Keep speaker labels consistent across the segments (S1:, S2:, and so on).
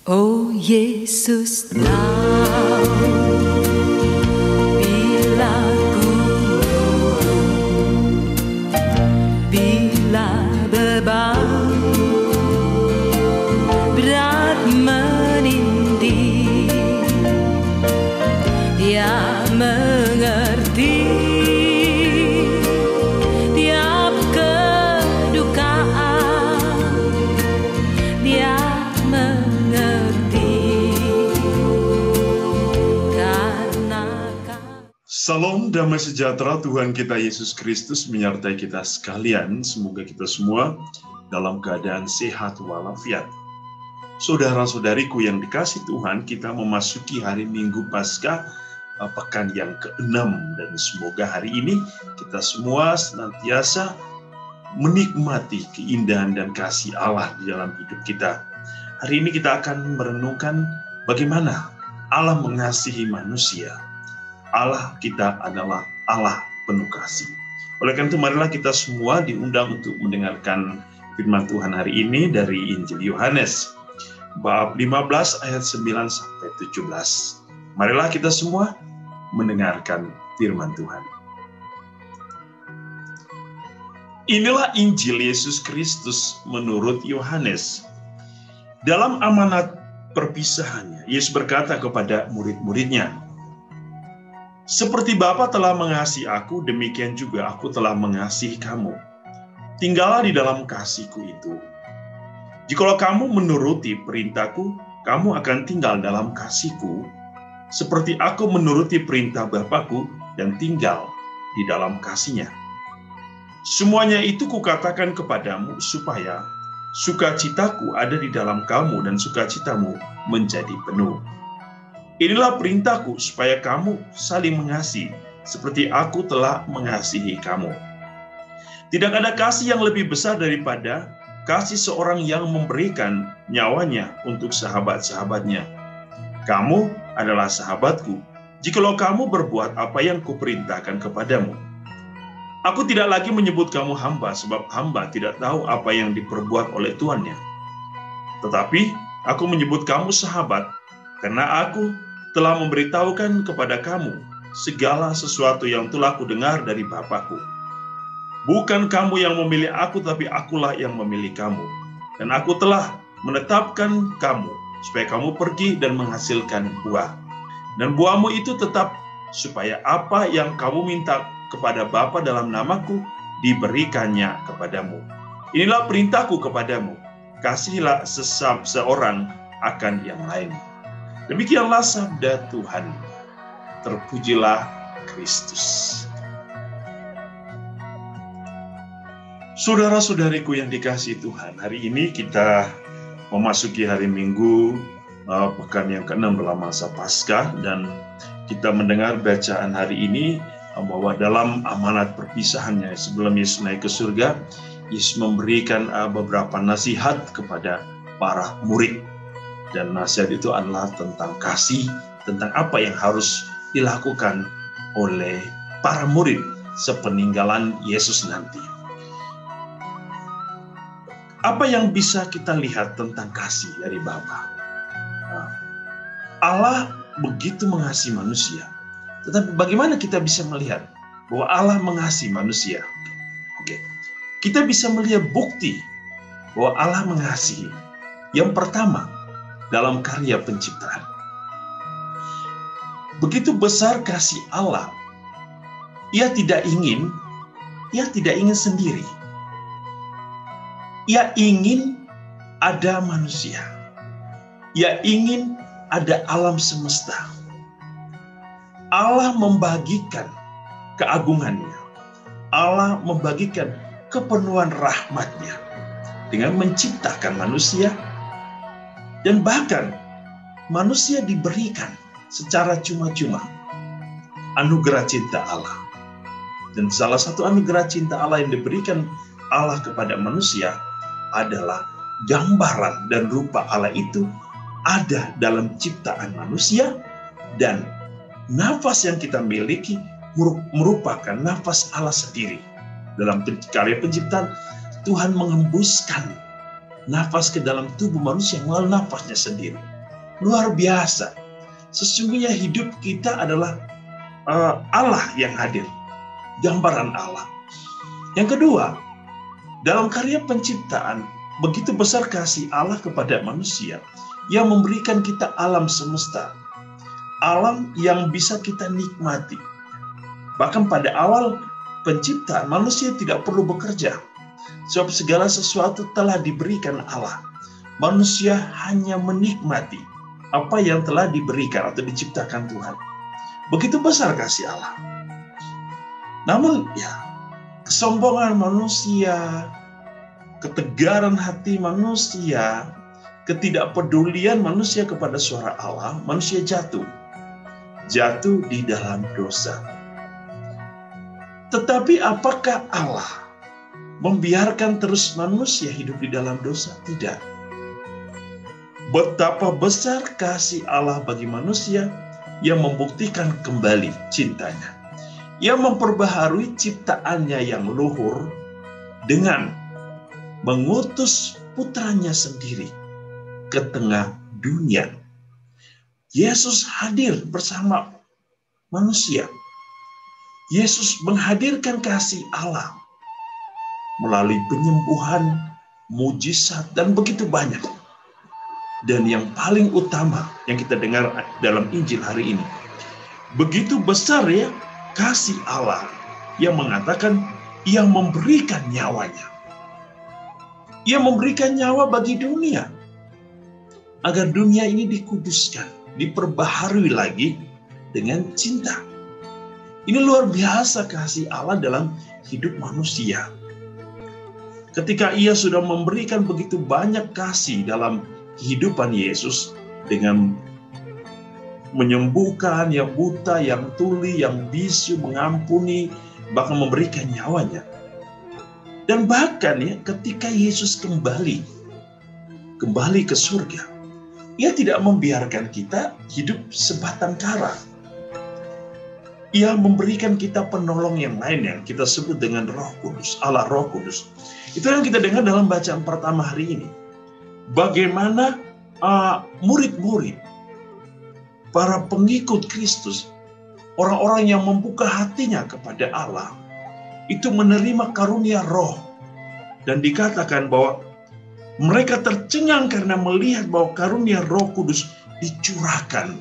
S1: Oh Yesus, tahu bila ku bila beban berat menindih, Dia mengerti tiap kedukaan, Dia
S2: Salam damai sejahtera Tuhan kita Yesus Kristus menyertai kita sekalian. Semoga kita semua dalam keadaan sehat walafiat. Saudara-saudariku yang dikasih Tuhan, kita memasuki hari Minggu Paskah, pekan yang ke-6, dan semoga hari ini kita semua senantiasa menikmati keindahan dan kasih Allah di dalam hidup kita. Hari ini kita akan merenungkan bagaimana Allah mengasihi manusia. Allah kita adalah Allah penuh kasih. Oleh karena itu, marilah kita semua diundang untuk mendengarkan firman Tuhan hari ini dari Injil Yohanes, bab 15 ayat 9 sampai 17. Marilah kita semua mendengarkan firman Tuhan. Inilah Injil Yesus Kristus menurut Yohanes. Dalam amanat perpisahannya, Yesus berkata kepada murid-muridnya, "Seperti Bapa telah mengasihi aku, demikian juga aku telah mengasihi kamu. Tinggallah di dalam kasih-Ku itu. Jikalau kamu menuruti perintah-Ku, kamu akan tinggal dalam kasih-Ku, seperti aku menuruti perintah Bapa-Ku dan tinggal di dalam kasih-Nya. Semuanya itu Kukatakan kepadamu, supaya sukacita-Ku ada di dalam kamu dan sukacitamu menjadi penuh. Inilah perintahku, supaya kamu saling mengasihi, seperti aku telah mengasihi kamu. Tidak ada kasih yang lebih besar daripada kasih seorang yang memberikan nyawanya untuk sahabat-sahabatnya. Kamu adalah sahabatku, jikalau kamu berbuat apa yang kuperintahkan kepadamu. Aku tidak lagi menyebut kamu hamba, sebab hamba tidak tahu apa yang diperbuat oleh tuannya. Tetapi aku menyebut kamu sahabat, karena aku telah memberitahukan kepada kamu segala sesuatu yang telah kudengar dari Bapa-Ku. Bukan kamu yang memilih aku, tapi akulah yang memilih kamu. Dan aku telah menetapkan kamu, supaya kamu pergi dan menghasilkan buah. Dan buahmu itu tetap, supaya apa yang kamu minta kepada Bapa dalam namaku, diberikannya kepadamu. Inilah perintahku kepadamu, kasihilah seorang akan yang lain." Demikianlah sabda Tuhan. Terpujilah Kristus. Saudara-saudariku yang dikasihi Tuhan, hari ini kita memasuki hari Minggu, pekan yang ke-6 dalam masa Paskah, dan kita mendengar bacaan hari ini bahwa dalam amanat perpisahannya sebelum Yesus naik ke surga, Yesus memberikan beberapa nasihat kepada para murid. Dan nasihat itu adalah tentang kasih, tentang apa yang harus dilakukan oleh para murid sepeninggalan Yesus nanti. Apa yang bisa kita lihat tentang kasih dari Bapa? Allah begitu mengasihi manusia. Tetapi bagaimana kita bisa melihat bahwa Allah mengasihi manusia? Oke. Kita bisa melihat bukti bahwa Allah mengasihi. Yang pertama, dalam karya penciptaan. Begitu besar kasih Allah, Ia tidak ingin sendiri. Ia ingin ada manusia. Ia ingin ada alam semesta. Allah membagikan keagungannya. Allah membagikan kepenuhan rahmat-Nya dengan menciptakan manusia. Dan bahkan manusia diberikan secara cuma-cuma anugerah cinta Allah. Dan salah satu anugerah cinta Allah yang diberikan Allah kepada manusia adalah gambaran dan rupa Allah itu ada dalam ciptaan manusia, dan nafas yang kita miliki merupakan nafas Allah sendiri. Dalam karya penciptaan, Tuhan mengembuskan nafas ke dalam tubuh manusia melalui nafasnya sendiri. luar biasa. Sesungguhnya hidup kita adalah Allah yang hadir, gambaran Allah. Yang kedua, dalam karya penciptaan, begitu besar kasih Allah kepada manusia yang memberikan kita alam semesta, alam yang bisa kita nikmati. Bahkan pada awal penciptaan, manusia tidak perlu bekerja, sebab segala sesuatu telah diberikan Allah. Manusia hanya menikmati apa yang telah diberikan atau diciptakan Tuhan. Begitu besar kasih Allah. Namun kesombongan manusia, ketegaran hati manusia, ketidakpedulian manusia kepada suara Allah, manusia jatuh di dalam dosa. Tetapi apakah Allah membiarkan terus manusia hidup di dalam dosa? Tidak. Betapa besar kasih Allah bagi manusia yang membuktikan kembali cintanya, yang memperbaharui ciptaannya yang luhur dengan mengutus putranya sendiri ke tengah dunia. Yesus hadir bersama manusia. Yesus menghadirkan kasih Allah melalui penyembuhan, mujizat, dan begitu banyak. Dan yang paling utama yang kita dengar dalam Injil hari ini, begitu besar kasih Allah yang mengatakan ia memberikan nyawanya. Ia memberikan nyawa bagi dunia, agar dunia ini dikuduskan, diperbaharui lagi dengan cinta. Ini luar biasa kasih Allah dalam hidup manusia. Ketika ia sudah memberikan begitu banyak kasih dalam kehidupan Yesus, dengan menyembuhkan yang buta, yang tuli, yang bisu, mengampuni, bahkan memberikan nyawanya. Dan bahkan ketika Yesus kembali ke surga, ia tidak membiarkan kita hidup sebatang kara. Ia memberikan kita penolong yang lain yang kita sebut dengan Roh Kudus, Allah Roh Kudus. Itu yang kita dengar dalam bacaan pertama hari ini. Bagaimana murid-murid, para pengikut Kristus, orang-orang yang membuka hatinya kepada Allah, itu menerima karunia roh. Dan dikatakan bahwa mereka tercengang karena melihat bahwa karunia Roh Kudus dicurahkan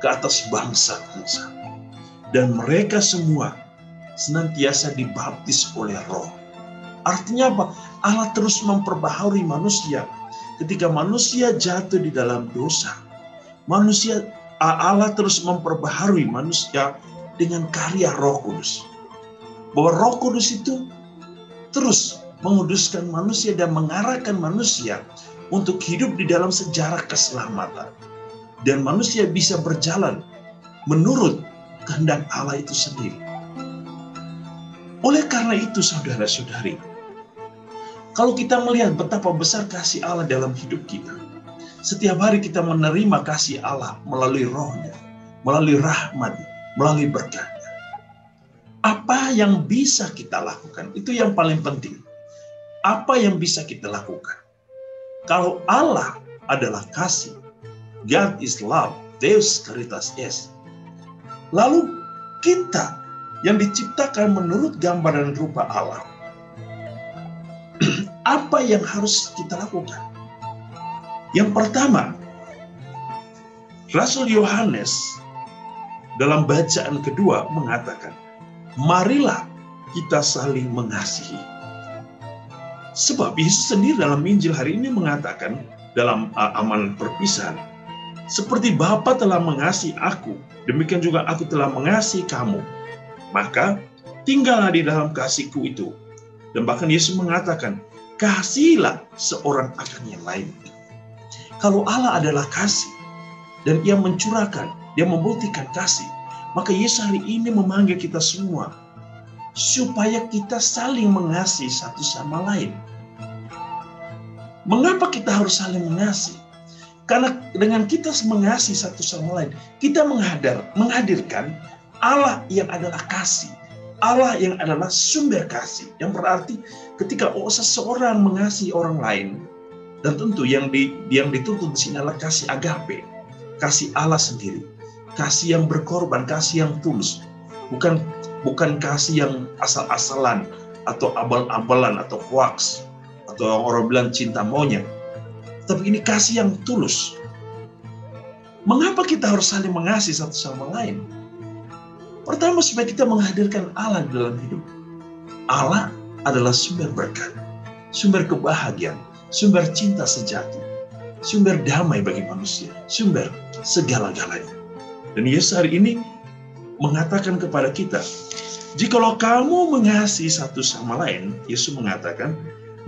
S2: ke atas bangsa-bangsa. Dan mereka semua senantiasa dibaptis oleh Roh. Artinya apa? Allah terus memperbaharui manusia. Ketika manusia jatuh di dalam dosa, Allah terus memperbaharui manusia dengan karya Roh Kudus. Bahwa Roh Kudus itu terus menguduskan manusia dan mengarahkan manusia untuk hidup di dalam sejarah keselamatan. Dan manusia bisa berjalan menurut kehendak Allah itu sendiri. Oleh karena itu, saudara-saudari, kalau kita melihat betapa besar kasih Allah dalam hidup kita, setiap hari kita menerima kasih Allah melalui rohnya, melalui rahmat-Nya, melalui berkat-Nya. Apa yang bisa kita lakukan? Itu yang paling penting. Apa yang bisa kita lakukan? Kalau Allah adalah kasih, God is love, Deus caritas est. Lalu kita yang diciptakan menurut gambaran rupa Allah, apa yang harus kita lakukan? Yang pertama, Rasul Yohanes dalam bacaan kedua mengatakan, marilah kita saling mengasihi. Sebab Yesus sendiri dalam Injil hari ini mengatakan dalam amanat perpisahan, seperti Bapa telah mengasihi aku, demikian juga aku telah mengasihi kamu. Maka tinggallah di dalam kasihku itu. Dan bahkan Yesus mengatakan, kasihilah seorang akan yang lain. Kalau Allah adalah kasih, dan ia mencurahkan, dia membuktikan kasih, maka Yesus hari ini memanggil kita semua, supaya kita saling mengasihi satu sama lain. Mengapa kita harus saling mengasihi? Karena dengan kita mengasihi satu sama lain, kita menghadirkan Allah yang adalah kasih. Allah yang adalah sumber kasih. Yang berarti ketika seseorang mengasihi orang lain, Dan tentu yang dituntut di sini adalah kasih agape, kasih Allah sendiri, kasih yang berkorban, kasih yang tulus, bukan kasih yang asal-asalan atau abal-abalan atau hoax atau orang bilang cinta monyet, tapi ini kasih yang tulus. Mengapa kita harus saling mengasihi satu sama lain? Pertama, supaya kita menghadirkan Allah di dalam hidup. Allah adalah sumber berkat, sumber kebahagiaan, sumber cinta sejati, sumber damai bagi manusia, sumber segala-galanya. Dan Yesus hari ini mengatakan kepada kita, jikalau kamu mengasihi satu sama lain, Yesus mengatakan,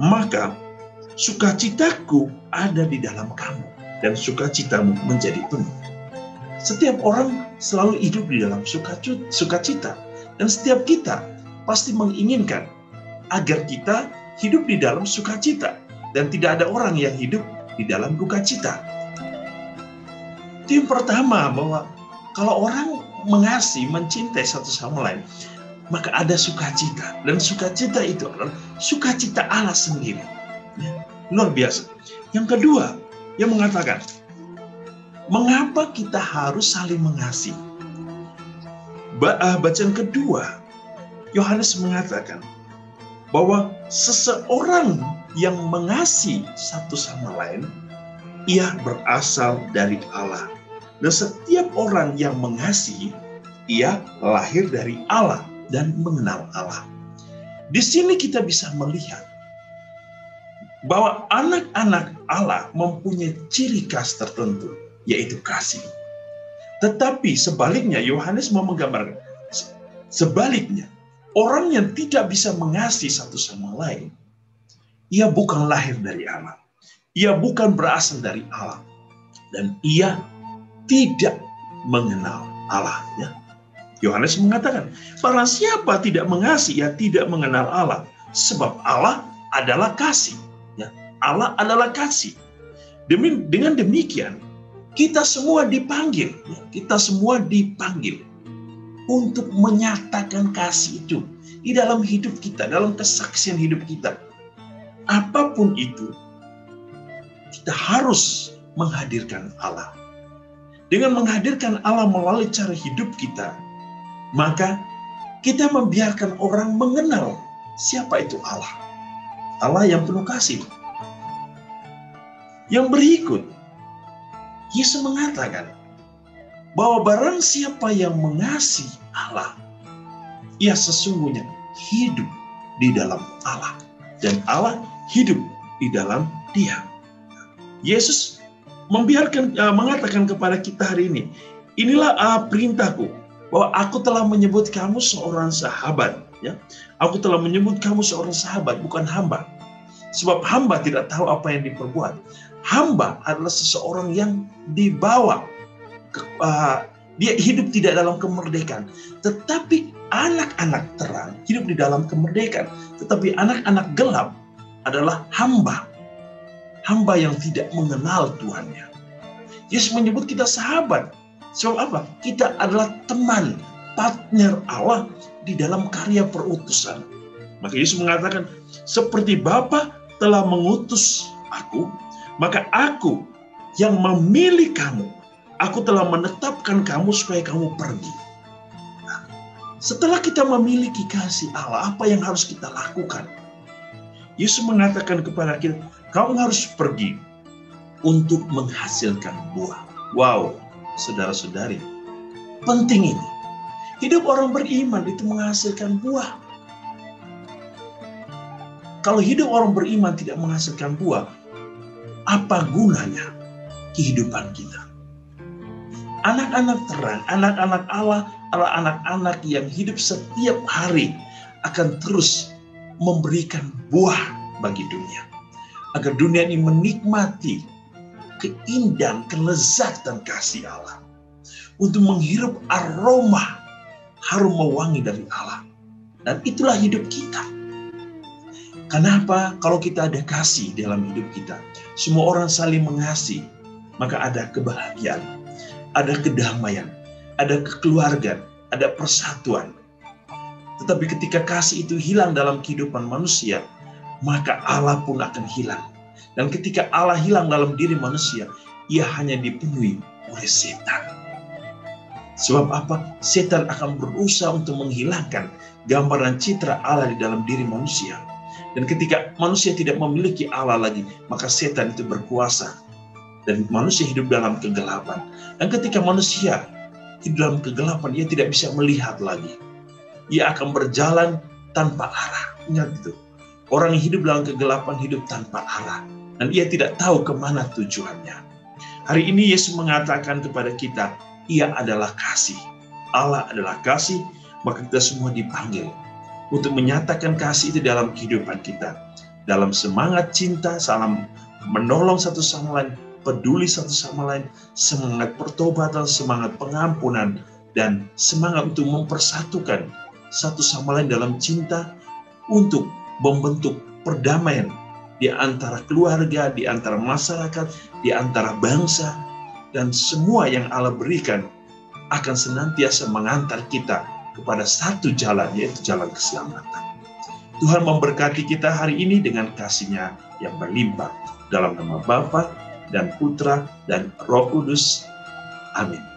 S2: maka sukacitaku ada di dalam kamu dan sukacitamu menjadi penuh. Setiap orang selalu hidup di dalam sukacita, dan setiap kita pasti menginginkan agar kita hidup di dalam sukacita, dan tidak ada orang yang hidup di dalam duka cita. Itu yang pertama, bahwa kalau orang mengasihi, mencintai satu sama lain, maka ada sukacita, dan sukacita itu adalah sukacita Allah sendiri. Luar biasa. Yang kedua, yang mengatakan, mengapa kita harus saling mengasihi? Bacaan kedua, Yohanes mengatakan bahwa seseorang yang mengasihi satu sama lain, ia berasal dari Allah. Dan setiap orang yang mengasihi, ia lahir dari Allah dan mengenal Allah. Di sini kita bisa melihat bahwa anak-anak Allah mempunyai ciri khas tertentu, yaitu kasih. Tetapi sebaliknya, Yohanes mau menggambarkan, sebaliknya, orang yang tidak bisa mengasihi satu sama lain, ia bukan lahir dari Allah, ia bukan berasal dari Allah, dan ia tidak mengenal Allah. Ya. Yohanes mengatakan, barang siapa tidak mengasihi, ia tidak mengenal Allah, sebab Allah adalah kasih. Allah adalah kasih. Dengan demikian, kita semua dipanggil untuk menyatakan kasih itu di dalam hidup kita, dalam kesaksian hidup kita. Apapun itu, kita harus menghadirkan Allah. Dengan menghadirkan Allah melalui cara hidup kita, maka kita membiarkan orang mengenal siapa itu Allah. Allah yang penuh kasih. Yang berikut, Yesus mengatakan bahwa barang siapa yang mengasihi Allah, ia sesungguhnya hidup di dalam Allah, dan Allah hidup di dalam Dia. Yesus mengatakan kepada kita hari ini, inilah perintahku, bahwa aku telah menyebut kamu seorang sahabat. Ya, aku telah menyebut kamu seorang sahabat, bukan hamba. Sebab hamba tidak tahu apa yang diperbuat. Hamba adalah seseorang yang dibawa, dia hidup tidak dalam kemerdekaan. Tetapi anak-anak terang hidup di dalam kemerdekaan. Tetapi anak-anak gelap adalah hamba. Hamba yang tidak mengenal Tuhannya. Yesus menyebut kita sahabat. Sebab apa? Kita adalah teman, partner Allah di dalam karya perutusan. Maka Yesus mengatakan, seperti Bapa telah mengutus aku, maka aku yang memilih kamu, aku telah menetapkan kamu supaya kamu pergi. Nah, setelah kita memiliki kasih Allah, apa yang harus kita lakukan? Yesus mengatakan kepada kita, kamu harus pergi untuk menghasilkan buah. Wow, saudara-saudari, penting ini. Hidup orang beriman itu menghasilkan buah. Kalau hidup orang beriman tidak menghasilkan buah, apa gunanya kehidupan kita? Anak-anak terang, anak-anak Allah adalah anak-anak yang hidup setiap hari akan terus memberikan buah bagi dunia. Agar dunia ini menikmati keindahan, kelezatan kasih Allah. Untuk menghirup aroma harum mewangi dari Allah. Dan itulah hidup kita. Kenapa? Kalau kita ada kasih dalam hidup kita, semua orang saling mengasihi, maka ada kebahagiaan, ada kedamaian, ada kekeluargaan, ada persatuan. Tetapi ketika kasih itu hilang dalam kehidupan manusia, maka Allah pun akan hilang. Dan ketika Allah hilang dalam diri manusia, ia hanya dipenuhi oleh setan. Sebab apa? Setan akan berusaha untuk menghilangkan gambaran citra Allah di dalam diri manusia. Dan ketika manusia tidak memiliki Allah lagi, maka setan itu berkuasa. Dan manusia hidup dalam kegelapan. Dan ketika manusia hidup dalam kegelapan, ia tidak bisa melihat lagi. Ia akan berjalan tanpa arah. Ingat itu. Orang yang hidup dalam kegelapan hidup tanpa arah. Dan ia tidak tahu kemana tujuannya. Hari ini Yesus mengatakan kepada kita, ia adalah kasih. Allah adalah kasih, maka kita semua dipanggil untuk menyatakan kasih itu dalam kehidupan kita. Dalam semangat cinta, salam menolong satu sama lain, peduli satu sama lain, semangat pertobatan, semangat pengampunan, dan semangat untuk mempersatukan satu sama lain dalam cinta untuk membentuk perdamaian di antara keluarga, di antara masyarakat, di antara bangsa, dan semua yang Allah berikan akan senantiasa mengantar kita kepada satu jalan, yaitu jalan keselamatan. Tuhan memberkati kita hari ini dengan kasih-Nya yang berlimpah. Dalam nama Bapa dan Putra dan Roh Kudus. Amin.